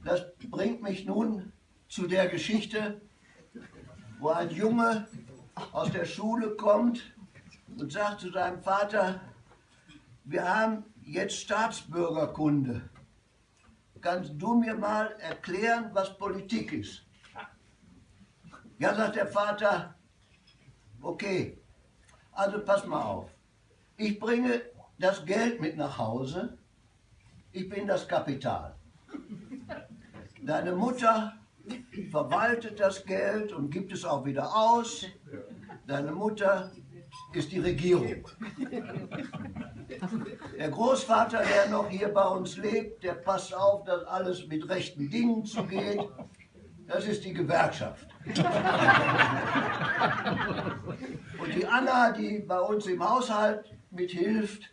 Das bringt mich nun zu der Geschichte, wo ein Junge aus der Schule kommt und sagt zu seinem Vater, wir haben jetzt Staatsbürgerkunde. Kannst du mir mal erklären, was Politik ist? Ja, sagt der Vater, okay, also pass mal auf. Ich bringe das Geld mit nach Hause, ich bin das Kapital. Deine Mutter verwaltet das Geld und gibt es auch wieder aus. Deine Mutter ist die Regierung. Der Großvater, der noch hier bei uns lebt, der passt auf, dass alles mit rechten Dingen zugeht. Das ist die Gewerkschaft. Und die Anna, die bei uns im Haushalt mithilft,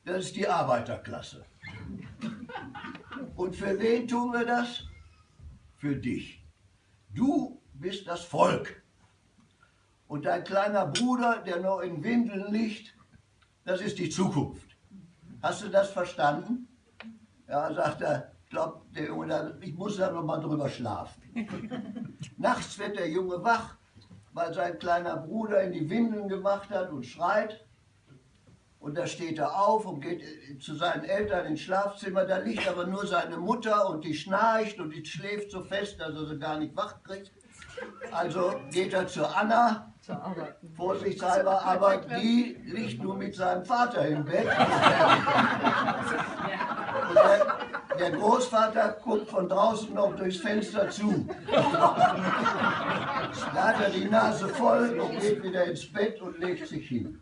das ist die Arbeiterklasse. Und für wen tun wir das? Für dich. Du bist das Volk. Und dein kleiner Bruder, der noch in Windeln liegt, das ist die Zukunft. Hast du das verstanden? Ja, sagt er, glaubt der Junge, ich muss da noch mal drüber schlafen. Nachts wird der Junge wach, weil sein kleiner Bruder in die Windeln gemacht hat und schreit. Und da steht er auf und geht zu seinen Eltern ins Schlafzimmer. Da liegt aber nur seine Mutter und die schnarcht und die schläft so fest, dass er sie gar nicht wach kriegt. Also geht er zur Anna, vorsichtshalber, aber die liegt nur mit seinem Vater im Bett. Und der Großvater guckt von draußen noch durchs Fenster zu. Da hat er die Nase voll und geht wieder ins Bett und legt sich hin.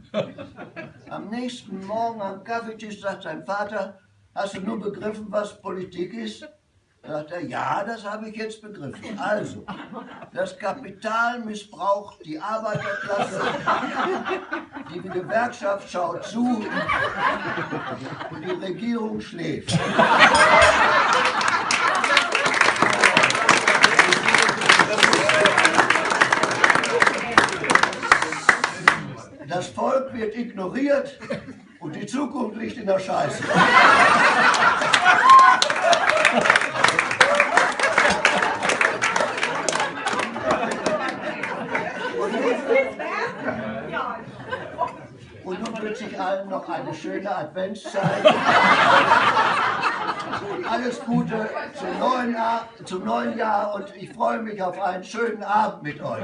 Am nächsten Morgen am Kaffeetisch sagt sein Vater, hast du nur begriffen, was Politik ist? Da sagt er, ja, das habe ich jetzt begriffen. Also, das Kapital missbraucht die Arbeiterklasse, die Gewerkschaft schaut zu und die Regierung schläft. Das Volk wird ignoriert und die Zukunft liegt in der Scheiße. Und nun wünsche ich allen noch eine schöne Adventszeit. Alles Gute zum neuen Jahr und ich freue mich auf einen schönen Abend mit euch.